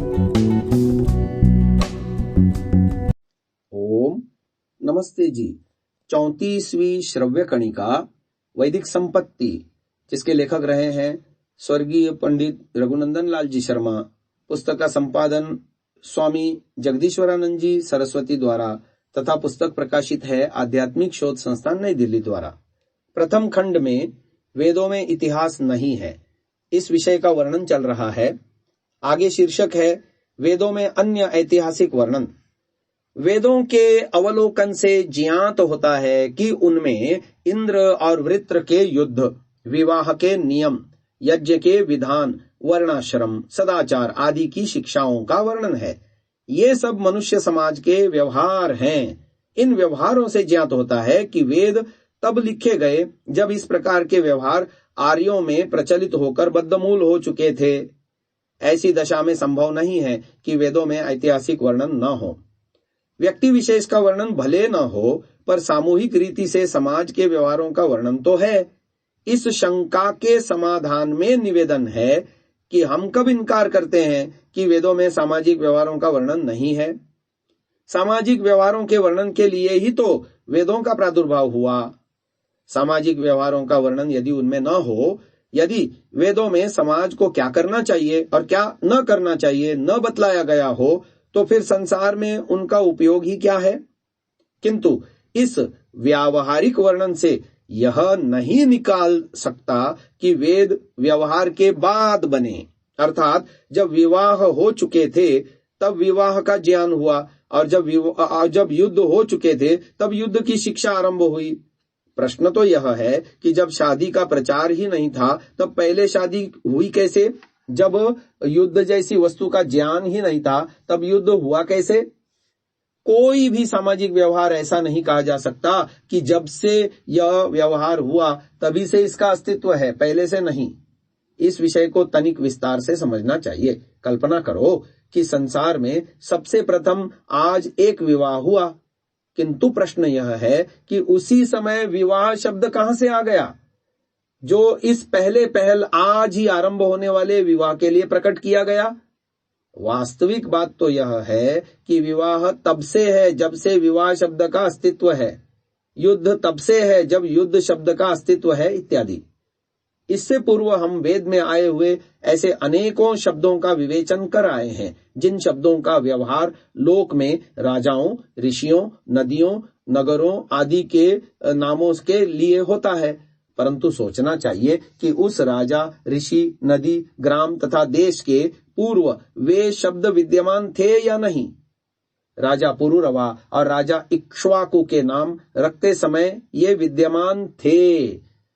ओम नमस्ते जी। 34वीं श्रव्य कणिका वैदिक संपत्ति, जिसके लेखक रहे हैं स्वर्गीय पंडित रघुनंदन लाल जी शर्मा। पुस्तक का संपादन स्वामी जगदीश्वरानंद जी सरस्वती द्वारा तथा पुस्तक प्रकाशित है आध्यात्मिक शोध संस्थान नई दिल्ली द्वारा। प्रथम खंड में वेदों में इतिहास नहीं है, इस विषय का वर्णन चल रहा है। आगे शीर्षक है वेदों में अन्य ऐतिहासिक वर्णन। वेदों के अवलोकन से ज्ञात होता है कि उनमें इंद्र और वृत्र के युद्ध, विवाह के नियम, यज्ञ के विधान, वर्णाश्रम, सदाचार आदि की शिक्षाओं का वर्णन है। ये सब मनुष्य समाज के व्यवहार हैं। इन व्यवहारों से ज्ञात होता है कि वेद तब लिखे गए जब इस प्रकार के व्यवहार आर्यों में प्रचलित होकर बद्धमूल हो चुके थे। ऐसी दशा में संभव नहीं है कि वेदों में ऐतिहासिक वर्णन न हो। व्यक्ति विशेष का वर्णन भले न हो, पर सामूहिक रीति से समाज के व्यवहारों का वर्णन तो है। इस शंका के समाधान में निवेदन है कि हम कब इनकार करते हैं कि वेदों में सामाजिक व्यवहारों का वर्णन नहीं है। सामाजिक व्यवहारों के वर्णन के लिए ही तो वेदों का प्रादुर्भाव हुआ। सामाजिक व्यवहारों का वर्णन यदि उनमें न हो, यदि वेदों में समाज को क्या करना चाहिए और क्या न करना चाहिए न बतलाया गया हो, तो फिर संसार में उनका उपयोग ही क्या है। किंतु इस व्यावहारिक वर्णन से यह नहीं निकाल सकता कि वेद व्यवहार के बाद बने, अर्थात जब विवाह हो चुके थे तब विवाह का ज्ञान हुआ, और जब युद्ध हो चुके थे तब युद्ध की शिक्षा आरंभ हुई। प्रश्न तो यह है कि जब शादी का प्रचार ही नहीं था तब पहले शादी हुई कैसे? जब युद्ध जैसी वस्तु का ज्ञान ही नहीं था तब युद्ध हुआ कैसे? कोई भी सामाजिक व्यवहार ऐसा नहीं कहा जा सकता कि जब से यह व्यवहार हुआ तभी से इसका अस्तित्व है, पहले से नहीं। इस विषय को तनिक विस्तार से समझना चाहिए। कल्पना करो कि संसार में सबसे प्रथम आज एक विवाह हुआ, किंतु प्रश्न यह है कि उसी समय विवाह शब्द कहां से आ गया, जो इस पहल आज ही आरंभ होने वाले विवाह के लिए प्रकट किया गया। वास्तविक बात तो यह है कि विवाह तब से है जब से विवाह शब्द का अस्तित्व है, युद्ध तब से है जब युद्ध शब्द का अस्तित्व है, इत्यादि। इससे पूर्व हम वेद में आए हुए ऐसे अनेकों शब्दों का विवेचन कर आए हैं, जिन शब्दों का व्यवहार लोक में राजाओं, ऋषियों, नदियों, नगरों आदि के नामों के लिए होता है। परंतु सोचना चाहिए कि उस राजा, ऋषि, नदी, ग्राम तथा देश के पूर्व वे शब्द विद्यमान थे या नहीं। राजा पुरुरवा और राजा इक्ष्वाकु के नाम रखते समय ये विद्यमान थे।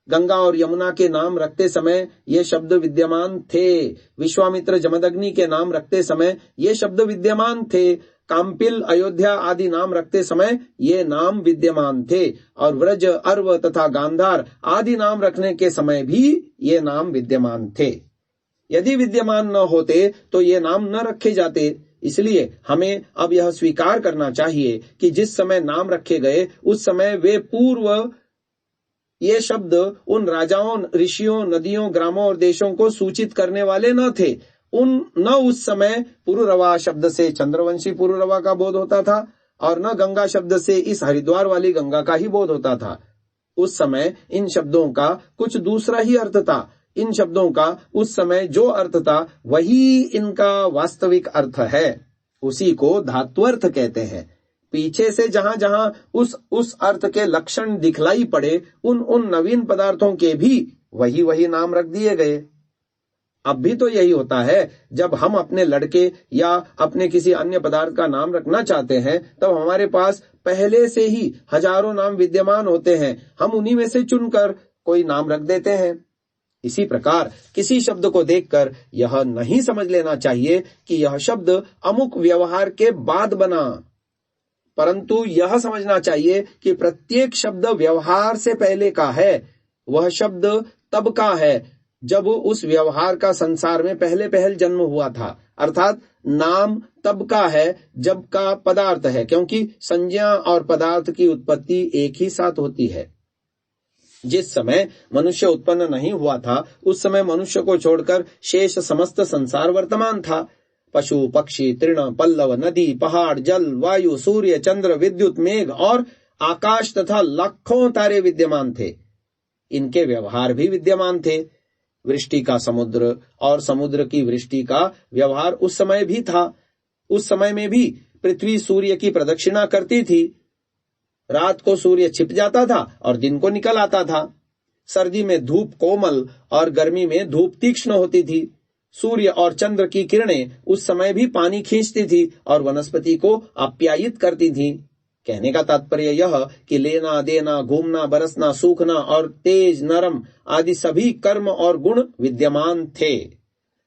गंगा और यमुना के नाम रखते समय ये शब्द विद्यमान थे। विश्वामित्र, जमदग्नि के नाम रखते समय ये शब्द विद्यमान थे। काम्पिल, अयोध्या आदि नाम रखते समय ये नाम विद्यमान थे, और व्रज, अर्व तथा गांधार आदि नाम रखने के समय भी ये नाम विद्यमान थे। यदि विद्यमान न होते तो ये नाम न रखे जाते। इसलिए हमें अब यह स्वीकार करना चाहिए कि जिस समय नाम रखे गए उस समय वे पूर्व ये शब्द उन राजाओं, ऋषियों, नदियों, ग्रामों और देशों को सूचित करने वाले न थे। उस समय पुरुरवा शब्द से चंद्रवंशी पुरुरवा का बोध होता था, और न गंगा शब्द से इस हरिद्वार वाली गंगा का ही बोध होता था। उस समय इन शब्दों का कुछ दूसरा ही अर्थ था। इन शब्दों का उस समय जो अर्थ था वही इनका वास्तविक अर्थ है। उसी को धात्वर्थ कहते हैं। पीछे से जहां जहां उस अर्थ के लक्षण दिखलाई पड़े, उन नवीन पदार्थों के भी वही नाम रख दिए गए। अब भी तो यही होता है। जब हम अपने लड़के या अपने किसी अन्य पदार्थ का नाम रखना चाहते हैं तब हमारे पास पहले से ही हजारों नाम विद्यमान होते हैं। हम उन्हीं में से चुनकर कोई नाम रख देते हैं। इसी प्रकार किसी शब्द को देखकर यह नहीं समझ लेना चाहिए कि यह शब्द अमुक व्यवहार के बाद बना, परंतु यह समझना चाहिए कि प्रत्येक शब्द व्यवहार से पहले का है। वह शब्द तब का है जब उस व्यवहार का संसार में पहल जन्म हुआ था, अर्थात नाम तब का है जब का पदार्थ है, क्योंकि संज्ञा और पदार्थ की उत्पत्ति एक ही साथ होती है। जिस समय मनुष्य उत्पन्न नहीं हुआ था उस समय मनुष्य को छोड़कर शेष समस्त संसार वर्तमान था। पशु पक्षी तृण पल्लव नदी पहाड़ जल वायु सूर्य चंद्र विद्युत मेघ और आकाश तथा लाखों तारे विद्यमान थे। इनके व्यवहार भी विद्यमान थे। वृष्टि का समुद्र और समुद्र की वृष्टि का व्यवहार उस समय भी था। उस समय में भी पृथ्वी सूर्य की प्रदक्षिणा करती थी। रात को सूर्य छिप जाता था और दिन को निकल आता था। सर्दी में धूप कोमल और गर्मी में धूप तीक्ष्ण होती थी। सूर्य और चंद्र की किरणें उस समय भी पानी खींचती थी और वनस्पति को आप्यायित करती थी। कहने का तात्पर्य यह कि लेना देना घूमना बरसना सूखना और तेज नरम आदि सभी कर्म और गुण विद्यमान थे।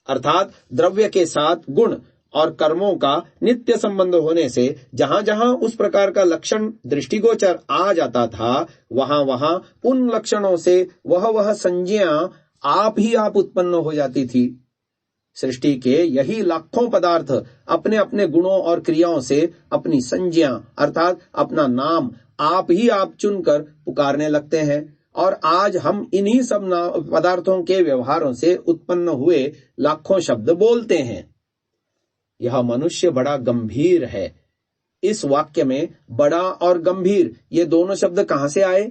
अर्थात द्रव्य के साथ गुण और कर्मों का नित्य संबंध होने से जहां जहां उस प्रकार का लक्षण दृष्टिगोचर आ जाता था वहां वहां उन लक्षणों से वह संज्ञा आप ही आप उत्पन्न हो जाती थी। सृष्टि के यही लाखों पदार्थ अपने अपने गुणों और क्रियाओं से अपनी संज्ञा अर्थात अपना नाम आप ही आप चुनकर पुकारने लगते हैं और आज हम इन्हीं सब पदार्थों के व्यवहारों से उत्पन्न हुए लाखों शब्द बोलते हैं। यह मनुष्य बड़ा गंभीर है। इस वाक्य में बड़ा और गंभीर ये दोनों शब्द कहां से आए?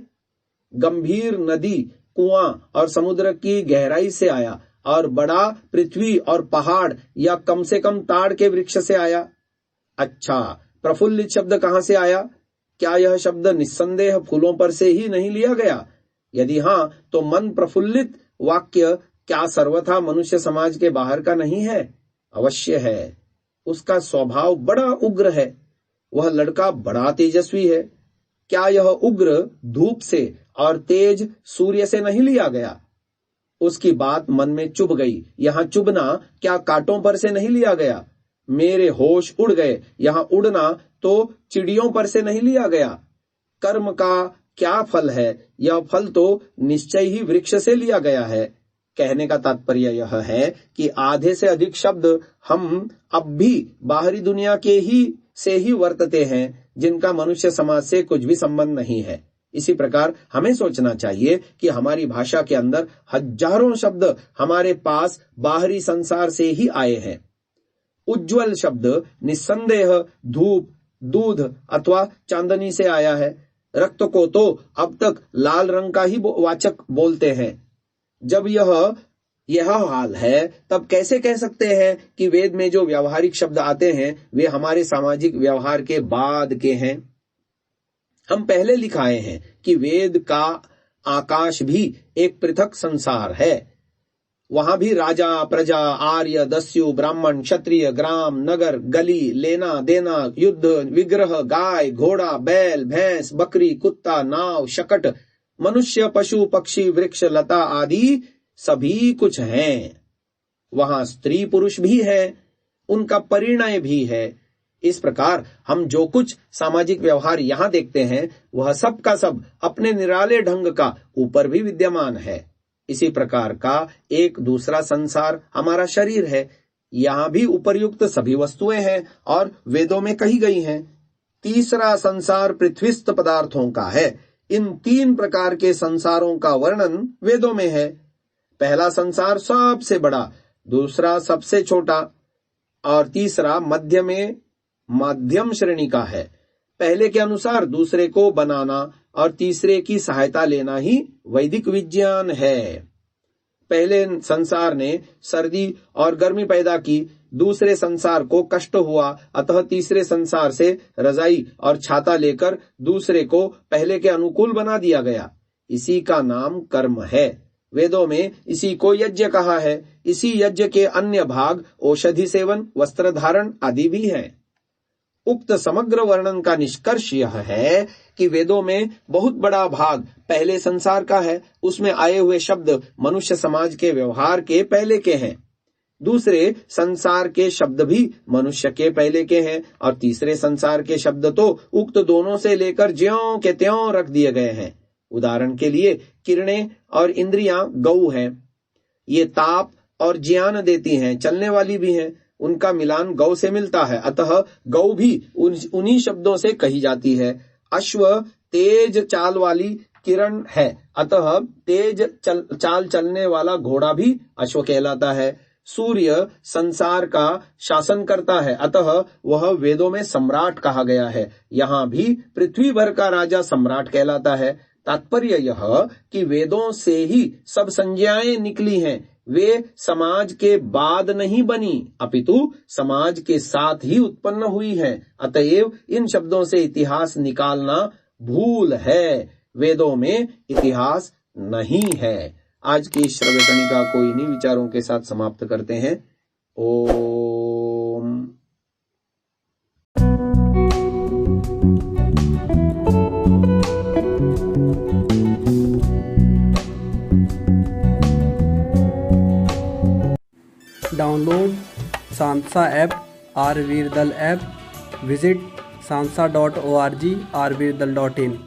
गंभीर नदी कुआं और समुद्र की गहराई से आया और बड़ा पृथ्वी और पहाड़ या कम से कम ताड़ के वृक्ष से आया। अच्छा, प्रफुल्लित शब्द कहां से आया? क्या यह शब्द निस्संदेह फूलों पर से ही नहीं लिया गया? यदि हां, तो मन प्रफुल्लित वाक्य क्या सर्वथा मनुष्य समाज के बाहर का नहीं है? अवश्य है। उसका स्वभाव बड़ा उग्र है। वह लड़का बड़ा तेजस्वी है। क्या यह उग्र धूप से और तेज सूर्य से नहीं लिया गया? उसकी बात मन में चुभ गई। यहां चुभना क्या कांटों पर से नहीं लिया गया? मेरे होश उड़ गए। यहां उड़ना तो चिड़ियों पर से नहीं लिया गया। कर्म का क्या फल है? यह फल तो निश्चय ही वृक्ष से लिया गया है। कहने का तात्पर्य यह है कि आधे से अधिक शब्द हम अब भी बाहरी दुनिया के ही से ही वर्तते हैं जिनका मनुष्य समाज से कुछ भी संबंध नहीं है। इसी प्रकार हमें सोचना चाहिए कि हमारी भाषा के अंदर हजारों शब्द हमारे पास बाहरी संसार से ही आए हैं। उज्ज्वल शब्द निस्संदेह धूप दूध अथवा चांदनी से आया है। रक्त को तो अब तक लाल रंग का ही वाचक बोलते हैं। जब यह हाल है तब कैसे कह सकते हैं कि वेद में जो व्यावहारिक शब्द आते हैं वे हमारे सामाजिक व्यवहार के बाद के हैं? हम पहले लिखाए हैं कि वेद का आकाश भी एक पृथक संसार है। वहां भी राजा प्रजा आर्य दस्यु ब्राह्मण क्षत्रिय ग्राम नगर गली लेना देना युद्ध विग्रह गाय घोड़ा बैल भैंस बकरी कुत्ता नाव शकट मनुष्य पशु पक्षी वृक्ष लता आदि सभी कुछ हैं। वहां स्त्री पुरुष भी है, उनका परिणय भी है। इस प्रकार हम जो कुछ सामाजिक व्यवहार यहाँ देखते हैं वह सब का सब अपने निराले ढंग का ऊपर भी विद्यमान है। इसी प्रकार का एक दूसरा संसार हमारा शरीर है। यहाँ भी उपर्युक्त सभी वस्तुएं हैं और वेदों में कही गई हैं। तीसरा संसार पृथ्वीस्थ पदार्थों का है। इन तीन प्रकार के संसारों का वर्णन वेदों में है। पहला संसार सबसे बड़ा, दूसरा सबसे छोटा और तीसरा मध्यम श्रेणी का है। पहले के अनुसार दूसरे को बनाना और तीसरे की सहायता लेना ही वैदिक विज्ञान है। पहले संसार ने सर्दी और गर्मी पैदा की, दूसरे संसार को कष्ट हुआ, अतः तीसरे संसार से रजाई और छाता लेकर दूसरे को पहले के अनुकूल बना दिया गया। इसी का नाम कर्म है। वेदों में इसी को यज्ञ कहा है। इसी यज्ञ के अन्य भाग औषधि सेवन वस्त्र धारण आदि भी हैं। उक्त समग्र वर्णन का निष्कर्ष यह है कि वेदों में बहुत बड़ा भाग पहले संसार का है। उसमें आए हुए शब्द मनुष्य समाज के व्यवहार के पहले के हैं। दूसरे संसार के शब्द भी मनुष्य के पहले के हैं और तीसरे संसार के शब्द तो उक्त दोनों से लेकर ज्यों के त्यों रख दिए गए हैं। उदाहरण के लिए किरणें और इंद्रियां गौ हैं। ये ताप और ज्ञान देती हैं, चलने वाली भी हैं। उनका मिलान गौ से मिलता है, अतः गौ भी उन्हीं शब्दों से कही जाती है। अश्व तेज चाल वाली किरण है, अतः तेज चाल चलने वाला घोड़ा भी अश्व कहलाता है। सूर्य संसार का शासन करता है, अतः वह वेदों में सम्राट कहा गया है। यहाँ भी पृथ्वी भर का राजा सम्राट कहलाता है। तात्पर्य यह कि वेदों से ही सब संज्ञाएं निकली हैं। वे समाज के बाद नहीं बनी, अपितु समाज के साथ ही उत्पन्न हुई है। अतएव इन शब्दों से इतिहास निकालना भूल है। वेदों में इतिहास नहीं है। आज की श्रव्यकणिका को इन्हीं विचारों के साथ समाप्त करते हैं। Om. Download Sansa app, R Virdal app, visit sansa.org, rvirdal.in।